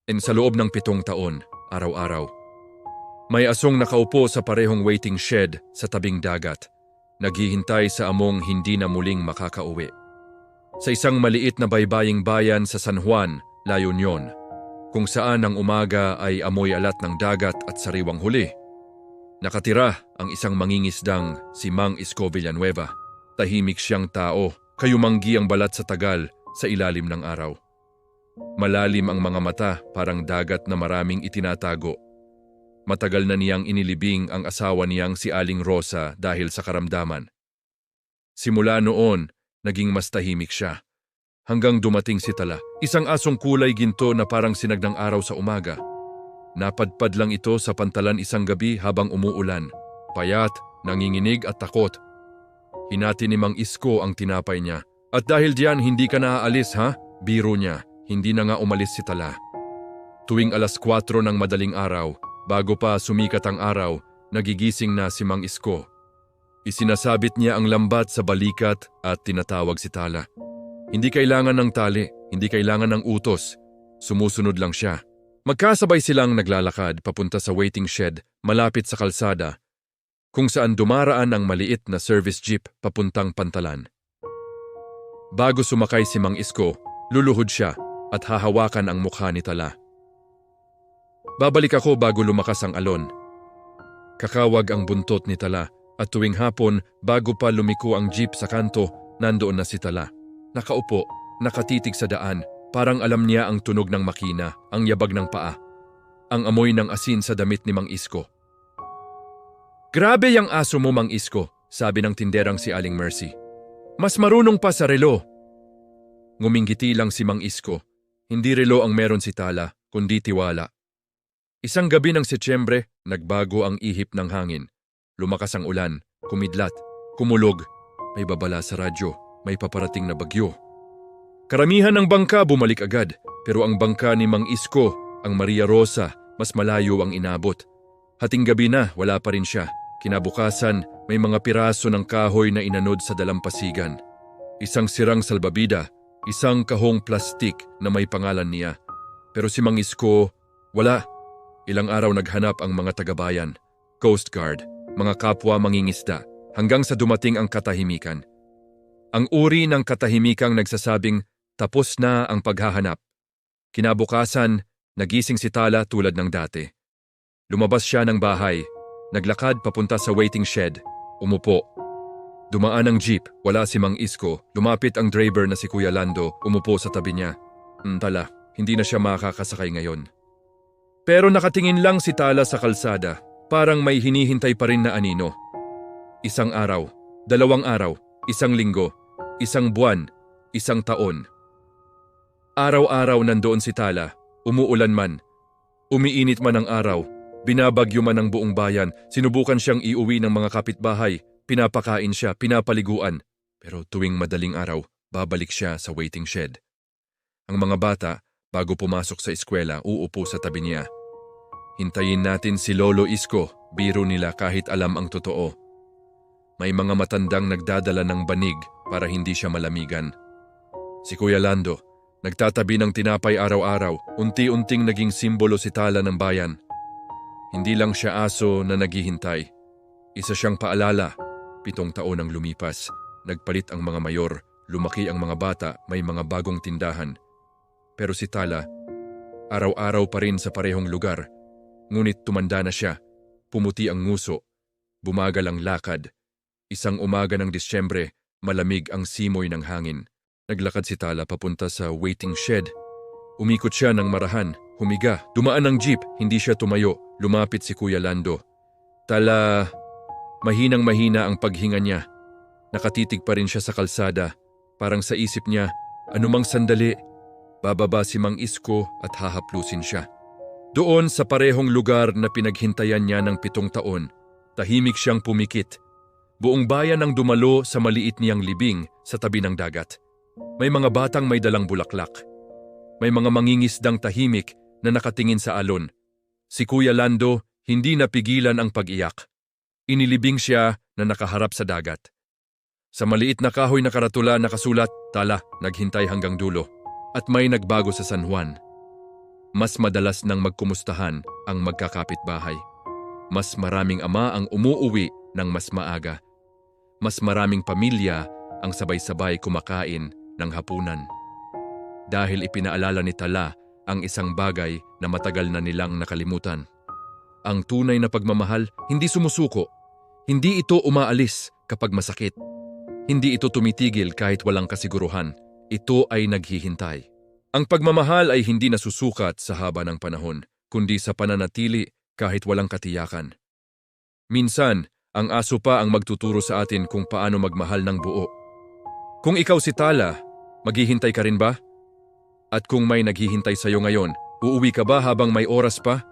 And sa loob ng 7 taon, araw-araw. May asong nakaupo sa parehong waiting shed sa tabing dagat, naghihintay sa among hindi na muling makakauwi. Sa isang maliit na baybaying bayan sa San Juan, La Union, kung saan ang umaga ay amoy alat ng dagat at sariwang huli. Nakatira ang isang mangingisdang si Mang Isko Villanueva. Tahimik siyang tao, kayumanggi ang balat sa tagal sa ilalim ng araw. Malalim ang mga mata, parang dagat na maraming itinatago. Matagal na niyang inilibing ang asawa niyang si Aling Rosa dahil sa karamdaman. Simula noon, naging mas tahimik siya. Hanggang dumating si Tala, isang asong kulay ginto na parang sinag ng araw sa umaga. Napadpad lang ito sa pantalan isang gabi habang umuulan. Payat, nanginginig at takot. Hinati ni Mang Isko ang tinapay niya. At dahil diyan hindi ka naaalis ha? Biro niya, hindi na nga umalis si Tala. Tuwing 4:00 ng madaling araw, bago pa sumikat ang araw, nagigising na si Mang Isko. Isinasabit niya ang lambat sa balikat at tinatawag si Tala. Hindi kailangan ng tali, hindi kailangan ng utos. Sumusunod lang siya. Magkasabay silang naglalakad papunta sa waiting shed malapit sa kalsada, kung saan dumaraan ang maliit na service jeep papuntang pantalan. Bago sumakay si Mang Isko, luluhod siya at hahawakan ang mukha ni Tala. Babalik ako bago lumakas ang alon. Kakawag ang buntot ni Tala at tuwing hapon bago pa lumiko ang jeep sa kanto, nandoon na si Tala. Nakaupo, nakatitig sa daan, parang alam niya ang tunog ng makina, ang yabag ng paa, ang amoy ng asin sa damit ni Mang Isko. "Grabe yang aso mo, Mang Isko," sabi ng tinderang si Aling Mercy. "Mas marunong pa sa relo." Nguminggiti lang si Mang Isko. Hindi relo ang meron si Tala, kundi tiwala. Isang gabi ng Setyembre, nagbago ang ihip ng hangin. Lumakas ang ulan, kumidlat, kumulog. May babala sa radyo, may paparating na bagyo. Karamihan ng bangka bumalik agad, pero ang bangka ni Mang Isko, ang Maria Rosa, mas malayo ang inabot. Hating gabi na, wala pa rin siya. Kinabukasan, may mga piraso ng kahoy na inanod sa dalampasigan. Isang sirang salbabida, isang kahong plastik na may pangalan niya. Pero si Mang Isko, wala. Ilang araw naghanap ang mga tagabayan, Coast Guard, mga kapwa mangingisda, hanggang sa dumating ang katahimikan. Ang uri ng katahimikang nagsasabing tapos na ang paghahanap. Kinabukasan, nagising si Tala tulad ng dati. Lumabas siya ng bahay, naglakad papunta sa waiting shed, umupo. Dumaan ang jeep, wala si Mang Isko, lumapit ang driver na si Kuya Lando, umupo sa tabi niya. Tala, hindi na siya makakasakay ngayon. Pero nakatingin lang si Tala sa kalsada, parang may hinihintay pa rin na anino. Isang araw, 2 araw, 1 linggo, 1 buwan, 1 taon. Araw-araw nandoon si Tala, umuulan man, umiinit man ang araw, binabagyo man ang buong bayan, sinubukan siyang iuwi ng mga kapitbahay, pinapakain siya, pinapaliguan. Pero tuwing madaling araw, babalik siya sa waiting shed. Ang mga bata, bago pumasok sa eskwela, uupo sa tabi niya. Hintayin natin si Lolo Isko, biro nila kahit alam ang totoo. May mga matandang nagdadala ng banig para hindi siya malamigan. Si Kuya Lando, nagtatabi ng tinapay araw-araw, unti-unting naging simbolo si Tala ng bayan. Hindi lang siya aso na naghihintay. Isa siyang paalala, 7 taon ang lumipas. Nagpalit ang mga mayor, lumaki ang mga bata, may mga bagong tindahan. Pero si Tala, araw-araw pa rin sa parehong lugar. Ngunit tumanda na siya, pumuti ang nguso, bumagal ang lakad. Isang umaga ng Disyembre, malamig ang simoy ng hangin. Naglakad si Tala papunta sa waiting shed. Umikot siya ng marahan, humiga, dumaan ang jeep, hindi siya tumayo, lumapit si Kuya Lando. Tala, mahinang-mahina ang paghinga niya. Nakatitig pa rin siya sa kalsada, parang sa isip niya, anumang sandali, bababa si Mang Isko at hahaplusin siya. Doon sa parehong lugar na pinaghintayan niya ng 7 taon, tahimik siyang pumikit. Buong bayan ang dumalo sa maliit niyang libing sa tabi ng dagat. May mga batang may dalang bulaklak. May mga mangingisdang tahimik na nakatingin sa alon. Si Kuya Lando hindi napigilan ang pag-iyak. Inilibing siya na nakaharap sa dagat. Sa maliit na kahoy na karatula nakasulat, Tala, naghintay hanggang dulo. At may nagbago sa San Juan. Mas madalas nang magkumustahan ang magkakapitbahay. Mas maraming ama ang umuuwi ng mas maaga. Mas maraming pamilya ang sabay-sabay kumakain ng hapunan. Dahil ipinaalala ni Tala ang isang bagay na matagal na nilang nakalimutan. Ang tunay na pagmamahal hindi sumusuko. Hindi ito umaalis kapag masakit. Hindi ito tumitigil kahit walang kasiguruhan. Ito ay naghihintay. Ang pagmamahal ay hindi nasusukat sa haba ng panahon, kundi sa pananatili kahit walang katiyakan. Minsan, ang aso pa ang magtuturo sa atin kung paano magmahal ng buo. Kung ikaw si Tala, maghihintay ka rin ba? At kung may naghihintay sa'yo ngayon, uuwi ka ba habang may oras pa?